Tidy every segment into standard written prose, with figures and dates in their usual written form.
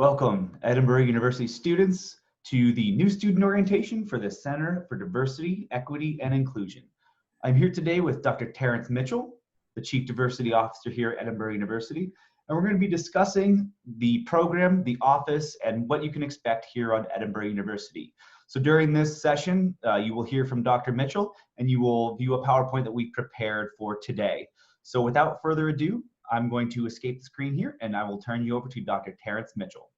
Welcome, Edinboro University students, to the new student orientation for the Center for Diversity, Equity, and Inclusion. I'm here today with Dr. Terrence Mitchell, the Chief Diversity Officer here at Edinboro University, and we're going to be discussing the program, the office, and what you can expect here on Edinboro University. So during this session, you will hear from Dr. Mitchell, and you will view a PowerPoint that we prepared for today. So without further ado, I'm going to escape the screen here, and I will turn you over to Dr. Terrence Mitchell.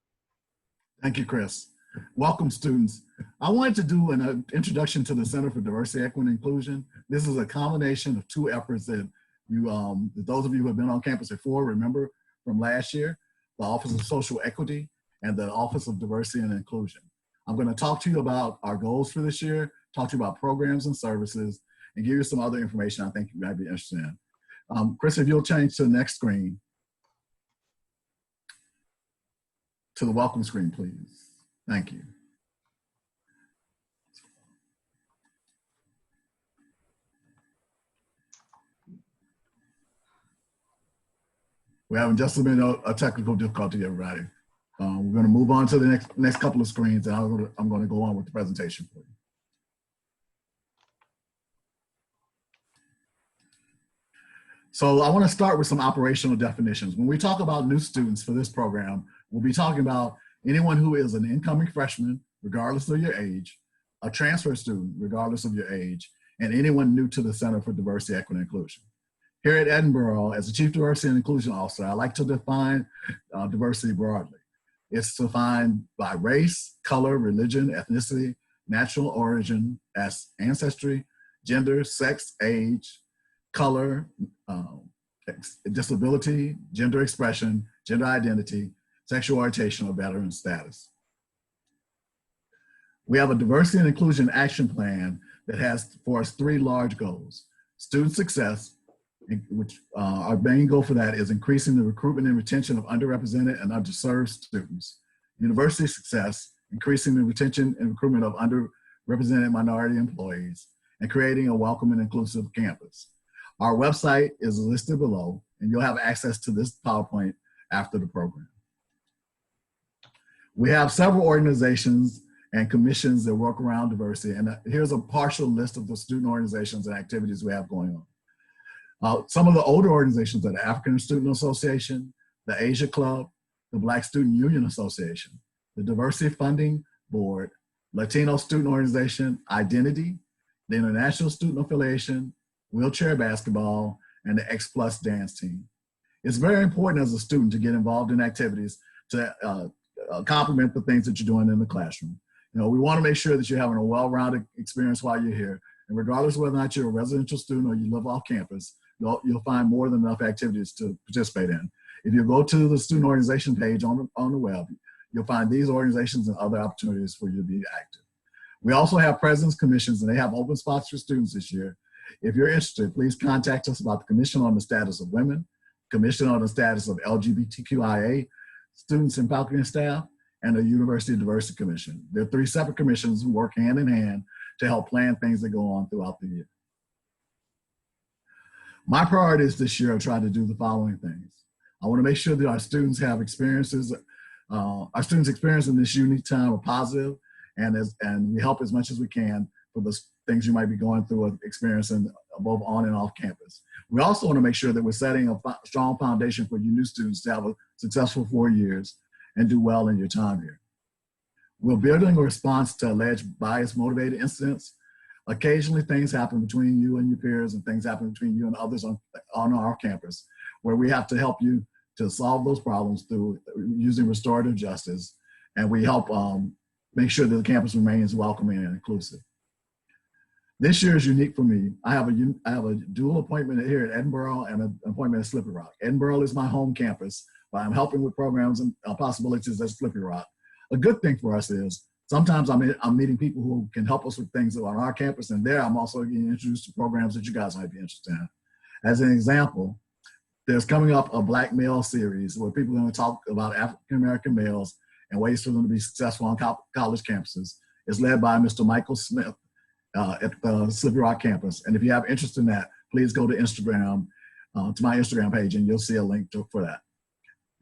Thank you, Chris. Welcome, students. I wanted to do an introduction to the Center for Diversity, Equity, and Inclusion. This is a combination of two efforts that those of you who have been on campus before remember from last year, the Office of Social Equity and the Office of Diversity and Inclusion. I'm going to talk to you about our goals for this year, talk to you about programs and services, and give you some other information I think you might be interested in. Chris, if you'll change to the next screen, to the welcome screen, please. Thank you. We're having just a minute of technical difficulty, everybody. We're going to move on to the next couple of screens, and I'm going to go on with the presentation for you. So I want to start with some operational definitions. When we talk about new students for this program, we'll be talking about anyone who is an incoming freshman, regardless of your age, a transfer student, regardless of your age, and anyone new to the Center for Diversity, Equity, and Inclusion. Here at Edinboro, as the Chief Diversity and Inclusion Officer, I like to define diversity broadly. It's defined by race, color, religion, ethnicity, national origin, as ancestry, gender, sex, age, color, disability, gender expression, gender identity, sexual orientation, or veteran status. We have a diversity and inclusion action plan that has for us three large goals. Student success, which our main goal for that is increasing the recruitment and retention of underrepresented and underserved students. University success, increasing the retention and recruitment of underrepresented minority employees, and creating a welcome and inclusive campus. Our website is listed below, and you'll have access to this PowerPoint after the program. We have several organizations and commissions that work around diversity, and here's a partial list of the student organizations and activities we have going on. Some of the older organizations are the African Student Association, the Asia Club, the Black Student Union Association, the Diversity Funding Board, Latino Student Organization, Identity, the International Student Affiliation, Wheelchair Basketball, and the X Plus Dance Team. It's very important as a student to get involved in activities to complement the things that you're doing in the classroom. You know, we want to make sure that you're having a well-rounded experience while you're here. And regardless of whether or not you're a residential student or you live off campus, you'll find more than enough activities to participate in. If you go to the student organization page on the web, you'll find these organizations and other opportunities for you to be active. We also have president's commissions, and they have open spots for students this year. If you're interested, please contact us about the Commission on the Status of Women, Commission on the Status of LGBTQIA students and faculty and staff, and the University Diversity Commission. There are three separate commissions who work hand in hand to help plan things that go on throughout the year. My priorities this year are trying to do the following things. I want to make sure that our students have experiences, our students' experience in this unique time are positive, and we help as much as we can for the things you might be going through or experiencing both on and off campus. We also want to make sure that we're setting a strong foundation for you new students to have a successful 4 years and do well in your time here. We're building a response to alleged bias-motivated incidents. Occasionally things happen between you and your peers, and things happen between you and others on our campus, where we have to help you to solve those problems through using restorative justice, and we help make sure that the campus remains welcoming and inclusive. This year is unique for me. I have a dual appointment here at Edinboro and an appointment at Slippery Rock. Edinboro is my home campus, but I'm helping with programs and possibilities at Slippery Rock. A good thing for us is sometimes I'm meeting people who can help us with things on our campus, and there I'm also getting introduced to programs that you guys might be interested in. As an example, there's coming up a Black Male series where people are going to talk about African-American males and ways for them to be successful on college campuses. It's led by Mr. Michael Smith at the Slippery Rock campus. And if you have interest in that, please go to Instagram, to my Instagram page, and you'll see a link for that.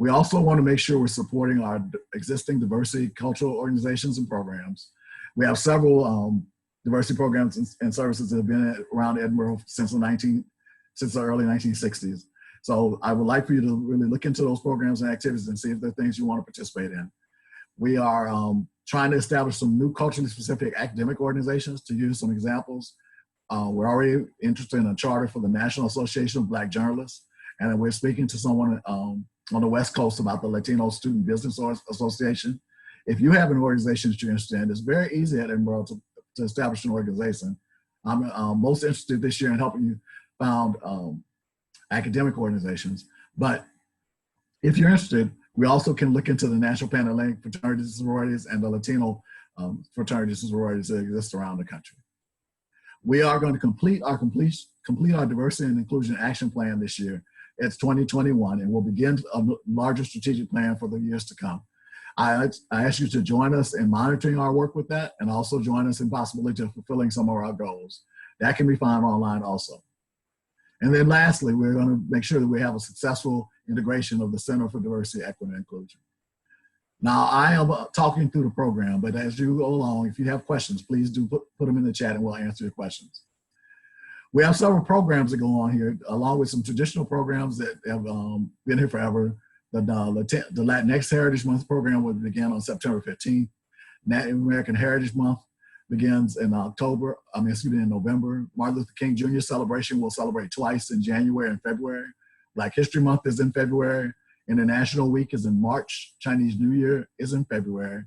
We also want to make sure we're supporting our existing diversity cultural organizations and programs. We have several diversity programs and services that have been around Edinboro since the early 1960s. So I would like for you to really look into those programs and activities and see if there are things you want to participate in. We are trying to establish some new culturally specific academic organizations. To use some examples, we're already interested in a charter for the National Association of Black Journalists, and we're speaking to someone on the West Coast about the Latino Student Business Association. If you have an organization that you're interested in, it's very easy at Edinboro to establish an organization. I'm most interested this year in helping you found academic organizations. But if you're interested, we also can look into the National Pan-Atlantic Fraternities and Sororities and the Latino fraternities and sororities that exist around the country. We are going to complete our diversity and inclusion action plan this year. It's 2021, and we'll begin a larger strategic plan for the years to come. I ask you to join us in monitoring our work with that, and also join us in possibility of fulfilling some of our goals. That can be found online also. And then lastly, we're going to make sure that we have a successful integration of the Center for Diversity, Equity, and Inclusion. Now, I am talking through the program, but as you go along, if you have questions, please do put them in the chat and we'll answer your questions. We have several programs that go on here, along with some traditional programs that have been here forever. The Latinx Heritage Month program will begin on September 15th. Native American Heritage Month begins in November. Martin Luther King Jr. celebration will celebrate twice in January and February. Black History Month is in February. International Week is in March. Chinese New Year is in February.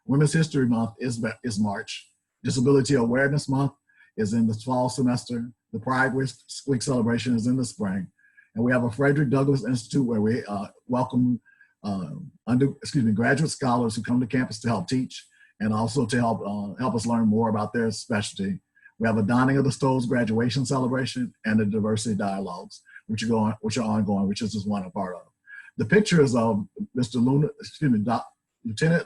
Women's History Month is March. Disability Awareness Month is in the fall semester. The Pride Week celebration is in the spring. And we have a Frederick Douglass Institute where we welcome graduate scholars who come to campus to help teach and also to help us learn more about their specialty. We have a Donning of the Stoves graduation celebration and the diversity dialogues, which are ongoing, which is just one part of. The pictures of Lieutenant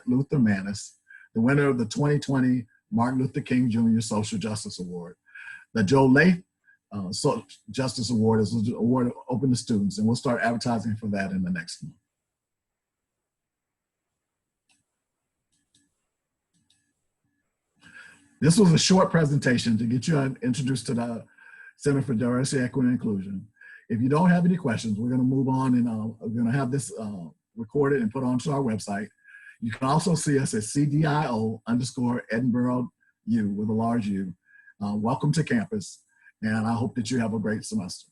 Luther Manis, the winner of the 2020 Martin Luther King Jr. Social Justice Award. The Joe Lath Justice Award is an award open to students, and we'll start advertising for that in the next month. This was a short presentation to get you introduced to the Center for Diversity, Equity, and Inclusion. If you don't have any questions, we're going to move on, and we're going to have this recorded and put onto our website. You can also see us at CDIO_Edinboro U with a large U. Welcome to campus, and I hope that you have a great semester.